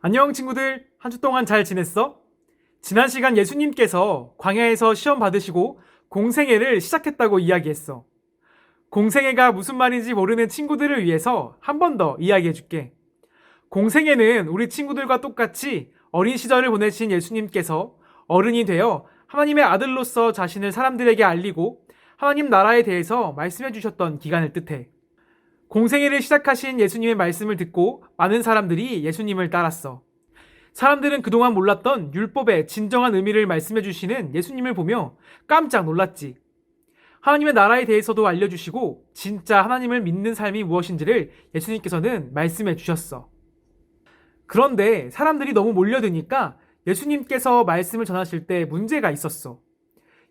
안녕 친구들, 한 주 동안 잘 지냈어? 지난 시간 예수님께서 광야에서 시험 받으시고 공생애를 시작했다고 이야기했어. 공생애가 무슨 말인지 모르는 친구들을 위해서 한 번 더 이야기해 줄게. 공생애는 우리 친구들과 똑같이 어린 시절을 보내신 예수님께서 어른이 되어 하나님의 아들로서 자신을 사람들에게 알리고 하나님 나라에 대해서 말씀해 주셨던 기간을 뜻해. 공생애를 시작하신 예수님의 말씀을 듣고 많은 사람들이 예수님을 따랐어. 사람들은 그동안 몰랐던 율법의 진정한 의미를 말씀해 주시는 예수님을 보며 깜짝 놀랐지. 하나님의 나라에 대해서도 알려주시고 진짜 하나님을 믿는 삶이 무엇인지를 예수님께서는 말씀해 주셨어. 그런데 사람들이 너무 몰려드니까 예수님께서 말씀을 전하실 때 문제가 있었어.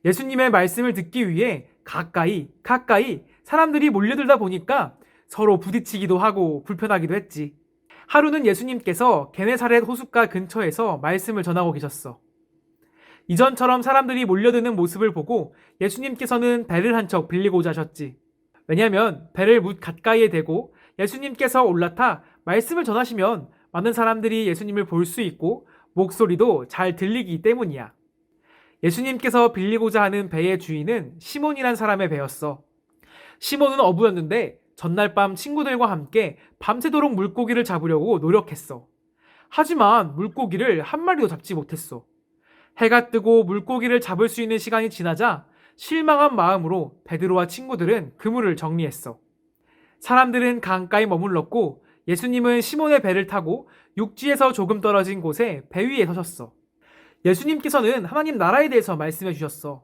예수님의 말씀을 듣기 위해 가까이 사람들이 몰려들다 보니까 서로 부딪히기도 하고 불편하기도 했지. 하루는 예수님께서 게네사렛 호숫가 근처에서 말씀을 전하고 계셨어. 이전처럼 사람들이 몰려드는 모습을 보고 예수님께서는 배를 한 척 빌리고자 하셨지. 왜냐하면 배를 뭇 가까이에 대고 예수님께서 올라타 말씀을 전하시면 많은 사람들이 예수님을 볼 수 있고 목소리도 잘 들리기 때문이야. 예수님께서 빌리고자 하는 배의 주인은 시몬이란 사람의 배였어. 시몬은 어부였는데 전날 밤 친구들과 함께 밤새도록 물고기를 잡으려고 노력했어. 하지만 물고기를 한 마리도 잡지 못했어. 해가 뜨고 물고기를 잡을 수 있는 시간이 지나자 실망한 마음으로 베드로와 친구들은 그물을 정리했어. 사람들은 강가에 머물렀고 예수님은 시몬의 배를 타고 육지에서 조금 떨어진 곳에 배 위에 서셨어. 예수님께서는 하나님 나라에 대해서 말씀해 주셨어.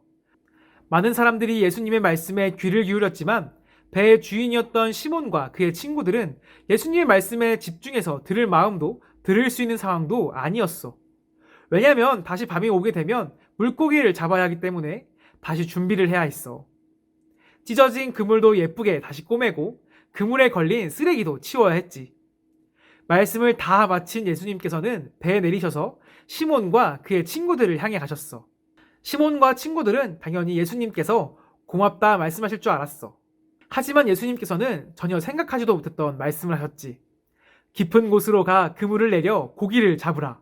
많은 사람들이 예수님의 말씀에 귀를 기울였지만 배의 주인이었던 시몬과 그의 친구들은 예수님의 말씀에 집중해서 들을 마음도 들을 수 있는 상황도 아니었어. 왜냐하면 다시 밤이 오게 되면 물고기를 잡아야 하기 때문에 다시 준비를 해야 했어. 찢어진 그물도 예쁘게 다시 꼬매고 그물에 걸린 쓰레기도 치워야 했지. 말씀을 다 마친 예수님께서는 배에 내리셔서 시몬과 그의 친구들을 향해 가셨어. 시몬과 친구들은 당연히 예수님께서 고맙다 말씀하실 줄 알았어. 하지만 예수님께서는 전혀 생각하지도 못했던 말씀을 하셨지. 깊은 곳으로 가 그물을 내려 고기를 잡으라.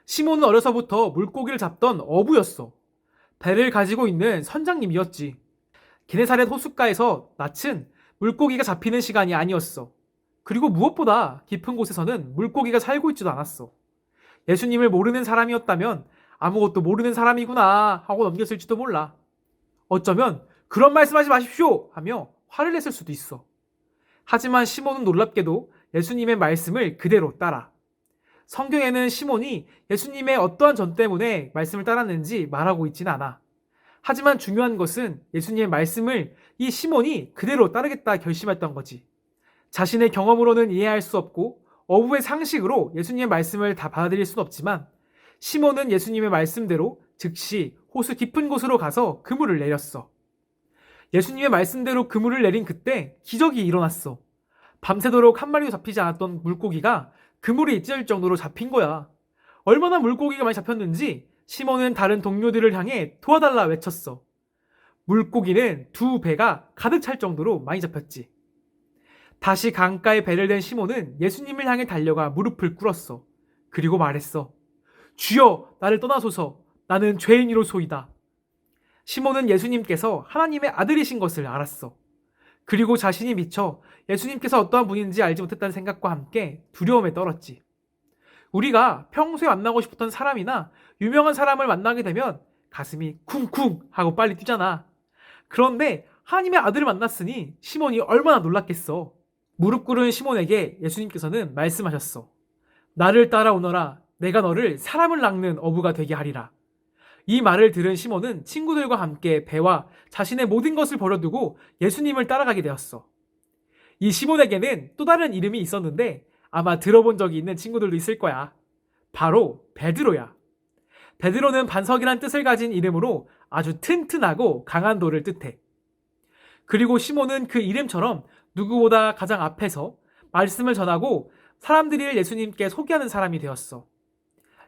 시몬은 어려서부터 물고기를 잡던 어부였어. 배를 가지고 있는 선장님이었지. 게네사렛 호숫가에서 낯은 물고기가 잡히는 시간이 아니었어. 그리고 무엇보다 깊은 곳에서는 물고기가 살고 있지도 않았어. 예수님을 모르는 사람이었다면 아무것도 모르는 사람이구나 하고 넘겼을지도 몰라. 어쩌면 그런 말씀하지 마십시오 하며 화를 냈을 수도 있어. 하지만 시몬은 놀랍게도 예수님의 말씀을 그대로 따라. 성경에는 시몬이 예수님의 어떠한 전 때문에 말씀을 따랐는지 말하고 있지는 않아. 하지만 중요한 것은 예수님의 말씀을 이 시몬이 그대로 따르겠다 결심했던 거지. 자신의 경험으로는 이해할 수 없고 어부의 상식으로 예수님의 말씀을 다 받아들일 수는 없지만 시몬은 예수님의 말씀대로 즉시 호수 깊은 곳으로 가서 그물을 내렸어. 예수님의 말씀대로 그물을 내린 그때 기적이 일어났어. 밤새도록 한 마리도 잡히지 않았던 물고기가 그물이 찢어질 정도로 잡힌 거야. 얼마나 물고기가 많이 잡혔는지 시몬은 다른 동료들을 향해 도와달라 외쳤어. 물고기는 두 배가 가득 찰 정도로 많이 잡혔지. 다시 강가에 배를 댄 시몬은 예수님을 향해 달려가 무릎을 꿇었어. 그리고 말했어. 주여, 나를 떠나소서. 나는 죄인이로소이다. 시몬은 예수님께서 하나님의 아들이신 것을 알았어. 그리고 자신이 미쳐 예수님께서 어떠한 분인지 알지 못했다는 생각과 함께 두려움에 떨었지. 우리가 평소에 만나고 싶었던 사람이나 유명한 사람을 만나게 되면 가슴이 쿵쿵 하고 빨리 뛰잖아. 그런데 하나님의 아들을 만났으니 시몬이 얼마나 놀랐겠어. 무릎 꿇은 시몬에게 예수님께서는 말씀하셨어. 나를 따라오너라. 내가 너를 사람을 낚는 어부가 되게 하리라. 이 말을 들은 시몬은 친구들과 함께 배와 자신의 모든 것을 버려두고 예수님을 따라가게 되었어. 이 시몬에게는 또 다른 이름이 있었는데 아마 들어본 적이 있는 친구들도 있을 거야. 바로 베드로야. 베드로는 반석이란 뜻을 가진 이름으로 아주 튼튼하고 강한 돌을 뜻해. 그리고 시몬은 그 이름처럼 누구보다 가장 앞에서 말씀을 전하고 사람들을 예수님께 소개하는 사람이 되었어.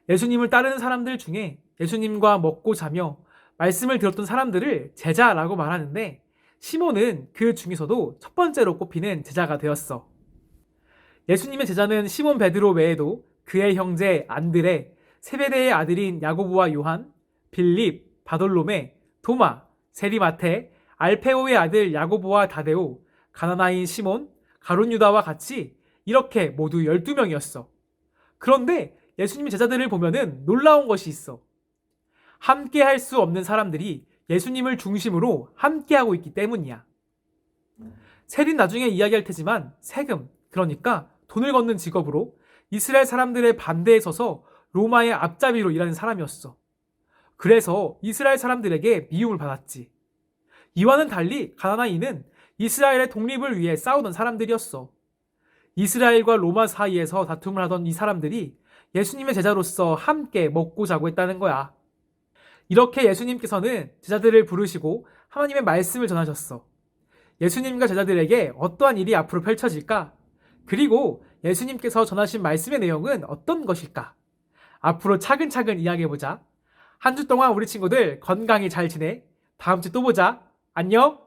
예수님을 따르는 사람들 중에 예수님과 먹고 자며 말씀을 들었던 사람들을 제자라고 말하는데 시몬은 그 중에서도 첫 번째로 꼽히는 제자가 되었어. 예수님의 제자는 시몬 베드로 외에도 그의 형제 안드레, 세베대의 아들인 야고보와 요한, 빌립, 바돌로메, 도마, 세리마테, 알페오의 아들 야고보와 다데오, 가나나인 시몬, 가룟 유다와 같이 이렇게 모두 12명이었어. 그런데 예수님 제자들을 보면은 놀라운 것이 있어. 함께 할 수 없는 사람들이 예수님을 중심으로 함께하고 있기 때문이야. 세린 나중에 이야기할 테지만 세금, 그러니까 돈을 걷는 직업으로 이스라엘 사람들의 반대에 서서 로마의 앞잡이로 일하는 사람이었어. 그래서 이스라엘 사람들에게 미움을 받았지. 이와는 달리 가나나인은 이스라엘의 독립을 위해 싸우던 사람들이었어. 이스라엘과 로마 사이에서 다툼을 하던 이 사람들이 예수님의 제자로서 함께 먹고 자고 했다는 거야. 이렇게 예수님께서는 제자들을 부르시고 하나님의 말씀을 전하셨어. 예수님과 제자들에게 어떠한 일이 앞으로 펼쳐질까? 그리고 예수님께서 전하신 말씀의 내용은 어떤 것일까? 앞으로 차근차근 이야기해보자. 한 주 동안 우리 친구들 건강히 잘 지내. 다음 주 또 보자. 안녕!